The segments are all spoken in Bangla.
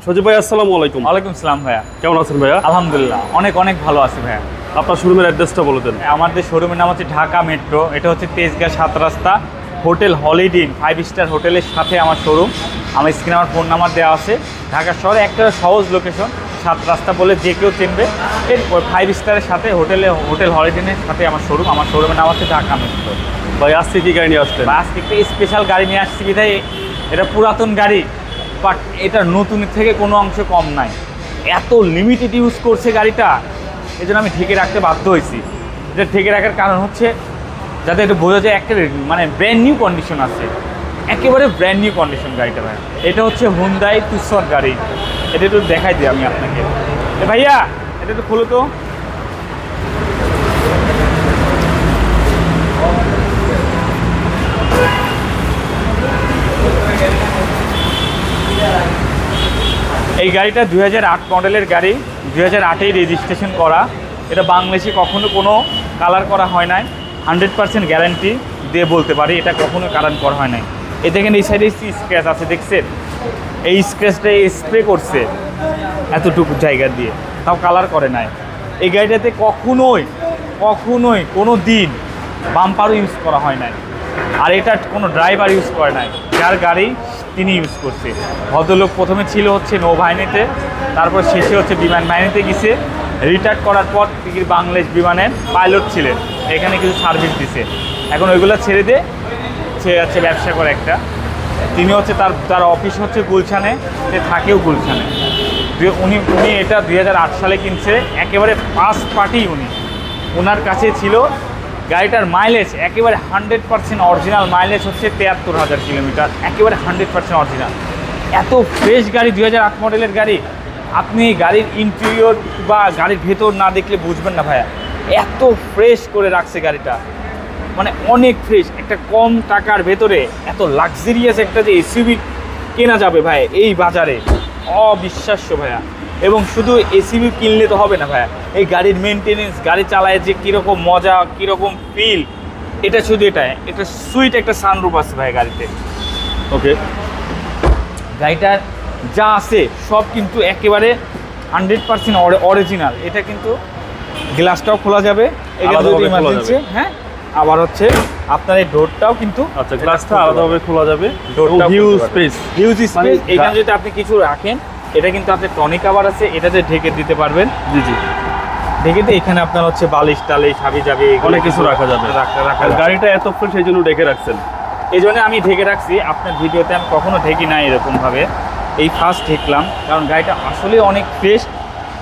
সজীব ভাই আসসালামু আলাইকুম। ওয়ালাইকুম সালাম ভাইয়া, কেমন আছেন ভাইয়া? আলহামদুলিল্লাহ অনেক ভালো আছি ভাইয়া। আপনার শোরুমের অ্যাড্রেসটা বলে দেন। আমাদের শোরুমের নাম হচ্ছে ঢাকা মেট্রো, এটা হচ্ছে তেজগাঁ ৭ রাস্তা, হোটেল হলিডে ইন 5 স্টার হোটেলের সাথে আমার শোরুম। আমার স্ক্রিনে আমার ফোন নাম্বার দেওয়া আছে। ঢাকা শহরে একটা সহজ লোকেশন, ৭ রাস্তা বলে যে কেউ চিনবে। এর 5 স্টারের সাথে হোটেল হলিডে ইনের সাথে আমার শোরুম। আমার শোরুমের নাম হচ্ছে ঢাকা মেট্রো। ভাই আজকে কি গাড়ি নিয়ে আসছেন? আজকে একটা স্পেশাল গাড়ি নিয়ে আসছি বিধায়, এটা পুরাতন গাড়ি বাট এটা নতুনের থেকে কোনো অংশে কম নাই। এত লিমিটেড ইউজ করছে গাড়িটা, এই জন্য আমি ঢেকে রাখতে বাধ্য হয়েছি। এটা ঢেকে রাখার কারণ হচ্ছে যাতে এটা বোঝা যায় একটা মানে ব্র্যান্ড নিউ কন্ডিশন আছে, একেবারে ব্র্যান্ড নিউ কন্ডিশন গাড়িটা ভাই। এটা হচ্ছে হুন্ডাই তুসর গাড়ি। এটা একটু দেখাই দিই আমি আপনাকে। ভাইয়া এটা একটু খোলো তো। এই গাড়িটা 2008 মডেলের গাড়ি, 2008-এই রেজিস্ট্রেশন করা। এটা বাংলাদেশে কখনো কোনো কালার করা হয় নাই। 100% গ্যারান্টি দিয়ে বলতে পারি এটা কখনো কালার করা হয় নাই। এই দেখেন এই সাইডে স্ক্র্যাচ আছে, দেখছেন? এই স্ক্র্যাচটা স্প্রে করছে এতটুকু জায়গা দিয়ে, তাও কালার করে নাই। এই গাড়িটাতে কখনোই কোনো দিন বাম্পারও ইউজ করা হয় নাই। আর এটা কোনো ড্রাইভার ইউজ করে নাই, যার গাড়ি তিনি ইউজ করছে। ভদ্রলোক প্রথমে ছিল হচ্ছে নৌবাহিনীতে, তারপর শেষে হচ্ছে বিমান বাহিনীতে গেছে। রিটায়ার করার পর তিনি বাংলাদেশ বিমানের পাইলট ছিলেন, এখানে কিছু সার্ভিস দিছে। এখন ওইগুলো ছেড়ে দিয়ে সে হচ্ছে ব্যবসা করে একটা। তিনি হচ্ছে তার অফিস হচ্ছে গুলশানে, সে থাকেও গুলশানে। উনি এটা 2008 সালে কিনছে, একেবারে ফার্স্ট পার্টি উনি। ওনার কাছে ছিল গাড়িটার মাইলেজ একেবারে 100% অরিজিনাল মাইলেজ হচ্ছে 73,000 কিলোমিটার, একেবারে 100% অরিজিনাল। এত ফ্রেশ গাড়ি, 2008 মডেলের গাড়ি। আপনি গাড়ির ইন্টেরিয়র বা গাড়ির ভেতর না দেখলে বুঝবেন না ভাইয়া, এত ফ্রেশ করে রাখছে গাড়িটা, মানে অনেক ফ্রেশ। একটা কম টাকার ভেতরে এত লাক্সারিয়াস একটা যে এসইউভি কেনা যাবে ভাই এই বাজারে, অবিশ্বাস্য ভাইয়া। এবং শুধু এসইউভি কিনলে তো হবে না ভাইয়া, এই গাড়ির মেনটেনেন্স, গাড়ি চালায় যে কীরকম মজা, কীরকম ফিল, এটা শুধু এটা সুইট একটা সানরুফ আছে ভাই গাড়িতে। ওকে, গাড়িটার যা আছে সব কিন্তু একেবারে 100% অরিজিনাল। এটা কিন্তু গ্লাসটাও খোলা যাবে, ইমার্জেন্সি। হ্যাঁ, আবার হচ্ছে আপনার এই ডোরটাও কিন্তু, আচ্ছা, গ্লাসটা আলাদাভাবে খোলা যাবে। Huge space. এখানে যদি আপনি কিছু রাখেন, এটা কিন্তু আপনার টনিক কাভার আছে, এটাতে ঢেকে দিতে পারবেন। জি জি, ঢেকে দিয়ে এখানে আপনার হচ্ছে বালিশ টালিশ হাবি যাবে, অনেক কিছু রাখা যাবে। গাড়িটা এত ফুল সেই জন্য ঢেকে রাখছেন। এই জন্য আমি ঢেকে রাখছি। আপনার ভিডিওতে আমি কখনো ঢেকি নাই এরকমভাবে, এই ফার্স্ট ঢেকলাম। কারণ গাড়িটা আসলে অনেক ফ্রেশ,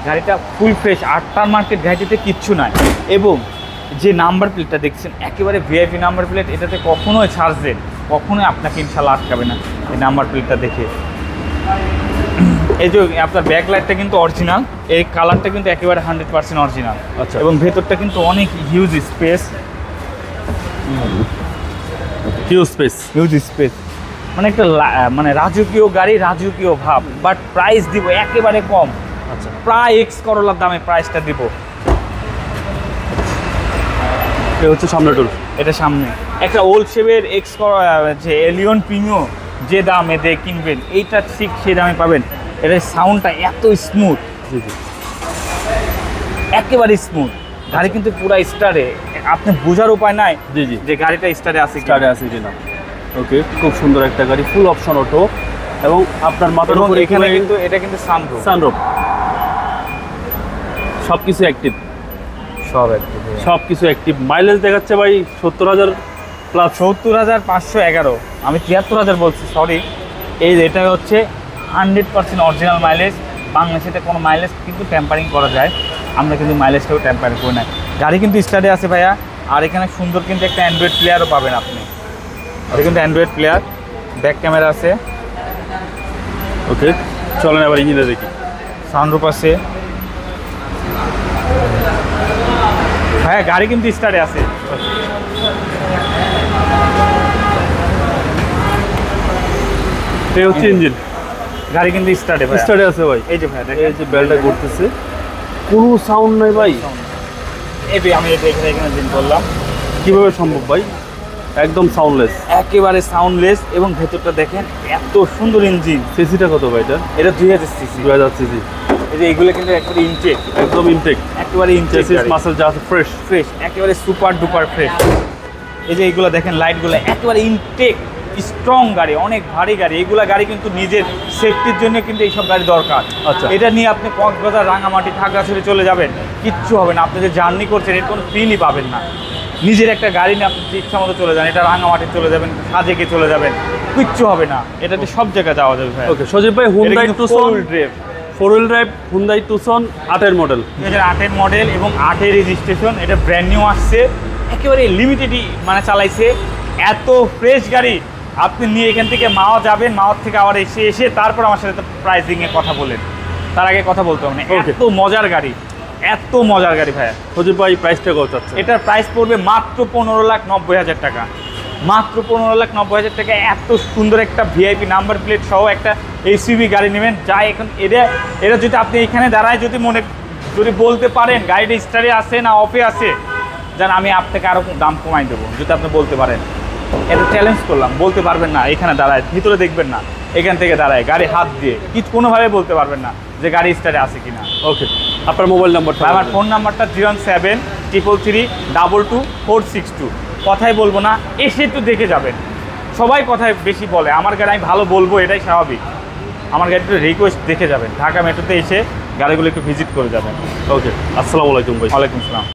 গাড়িটা ফুল ফ্রেশ। আফটার মার্কেট গাড়িটিতে কিচ্ছু নাই। এবং যে নাম্বার প্লেটটা দেখছেন একেবারে ভিআইপি নাম্বার প্লেট, এটাতে কখনোই ছাড় দেন, কখনোই আপনাকে ইনশাল্লাহ আটকাবে না এই নাম্বার প্লেটটা দেখে। এই যে আপনার ব্যাক লাইটটা কিন্তু অরিজিনাল, এই কালারটা কিন্তু একেবারে 100% অরিজিনাল। আচ্ছা, এবং ভেতরটা কিন্তু অনেক হিউজ স্পেস, হিউজ স্পেস। মানে একটা মানে রাজকীয় গাড়ি, রাজকীয় ভাব। বাট প্রাইস দিব একেবারে কম। আচ্ছা, প্রায় এক্স করোলার দামে প্রাইসটা দিব। এটা হচ্ছে সামনে ডোর, এটা সামনে একটা ওল্ড শেপের এক্স যে এলিয়ন প্রিমিও যে দামে দিয়ে কিনবেন, এইটা ঠিক সেই দামে পাবেন। এটার সাউন্ডটা এত স্মুথ, একেবারে স্মুথ। গাড়ি কিন্তু পুরো স্টারে, আপনি বোঝার উপায় নাই জি জি, যে গাড়িটা স্টারে আছে কিনা। ওকে, খুব সুন্দর একটা গাড়ি, ফুল অপশন অটো। এবং আপনার মাথার উপরে এখানে কিন্তু এটা কিন্তু সানরুফ, সব কিছু অ্যাক্টিভ, সব কিছু অ্যাক্টিভ। মাইলেজ দেখাচ্ছে ভাই 70,000 প্লাস, 70,511। আমি 73,000 বলছি, সরি। এটা হচ্ছে 100% অরিজিনাল মাইলেজ। বাংলাদেশে কোনো মাইলেজ কিন্তু ট্যাম্পারিং করা যায়, আমরা কিন্তু মাইলেজটাও ট্যাম্পারিং করে নাই। গাড়ি কিন্তু স্টার্টে আছে ভাইয়া। আর এখানে সুন্দর কিন্তু একটা অ্যান্ড্রয়েড প্লেয়ারও পাবেন আপনি। এটা কিন্তু অ্যান্ড্রয়েড প্লেয়ার, ব্যাক ক্যামেরা আছে। ওকে, চলেন এবার ইঞ্জিনে দেখি। সানরুফ আছে ভাইয়া, গাড়ি কিন্তু স্টার্টে আছে। এই হচ্ছে ইঞ্জিন, গাড়ি কিন্তু স্টার্টে আছে ভাই। এই যে ভাই, এই যে বেলটা ঘুরতেছে, কোনো সাউন্ড নাই ভাই। আমি এটা এখানে দিন করলাম। কিভাবে সম্ভব ভাই? একদম সাউন্ডলেস, একেবারে সাউন্ডলেস, এবং ভেতরটা দেখেন এত সুন্দর ইঞ্জিন। সিসিটা কত ভাই এটা? এটা 2000 সিসি। 2000 সিসি। এই যে এগুলো কিন্তু একেবারে ইনটেক, একদম ইনটেক, একেবারে ইনটেক, চেসিস মাসেল যা আছে ফ্রেশ ফ্রেশ, একেবারে সুপার ডুপার ফ্রেশ। এই যে এইগুলো দেখেন লাইটগুলো একেবারে ইনটেক, স্ট্রং গাড়ি, অনেক ভারী গাড়ি। এইগুলা গাড়ি কিন্তু নিজের সেফটির জন্য কিন্তু এইসব গাড়ি দরকার। আচ্ছা। এটা নিয়ে আপনি কক্সবাজার, রাঙামাটি, খাগড়াছড়ি চলে যাবেন, কিচ্ছু হবে না। আপনি যে জার্নি করছেন এর কোনো ফিলই পাবেন না। নিজের একটা গাড়ি নিয়ে আপনি ইচ্ছা মতো চলে যান, এটা রাঙামাটি চলে যাবেন, সাজেকে চলে যাবেন, কিচ্ছু হবে না। এটাতে সব জায়গায় যাওয়া যাবে ভাই। ওকে সজীব ভাই, Hyundai Tucson drive, 4 wheel drive Hyundai Tucson 8 model, 2008 model এবং 8 রেজিস্ট্রেশন। এটা ব্র্যান্ড নিউ আসছে, একেবারে লিমিটেডই মানে চালাইছে। এত ফ্রেশ গাড়ি, আপনি নিয়ে এখান থেকে মাওয়া যাবেন, মাওয়ার থেকে আবার এসে তারপর আমার সাথে প্রাইসিংয়ে কথা বলেন, তার আগে কথা বলতে হবে না। Okay. এত মজার গাড়ি, এত মজার গাড়ি ভাইয়া। সজীব ভাই প্রাইসটা কত চাচ্ছে? এটার প্রাইস পড়বে মাত্র 15,90,000 টাকা, মাত্র 15,90,000 টাকা। এত সুন্দর একটা ভিআইপি নাম্বার প্লেট সহ একটা এসইউভি গাড়ি নেবেন, যা এখন এটা যদি আপনি এখানে দাঁড়ায় যদি বলতে পারেন গাড়িটা স্টারে আছে না অফে আছে, যেন আমি আপনাকে আরও দাম কমাই দেবো, যদি আপনি বলতে পারেন। এটা চ্যালেঞ্জ করলাম, বলতে পারবেন না, এখানে দাঁড়ায়, ভিতরে দেখবেন না, এখান থেকে দাঁড়ায় গাড়ি হাত দিয়ে কিছু কোনোভাবে বলতে পারবেন না যে গাড়ি স্টারে আছে কিনা। ওকে, আপনার মোবাইল নাম্বারটা? আমার ফোন নাম্বারটা 07333224662। কথাই বলবো না, এসে একটু দেখে যাবেন। সবাই কথায় বেশি বলে, আমার গাড়ি আমি ভালো বলবো, এটাই স্বাভাবিক। আমার গাড়িটা রিকোয়েস্ট দেখে যাবেন, ঢাকা মেট্রোতে এসে গাড়িগুলো একটু ভিজিট করে যাবেন। ওকে, আসসালামু আলাইকুম ভাই। ওয়ালাইকুম আসসালাম।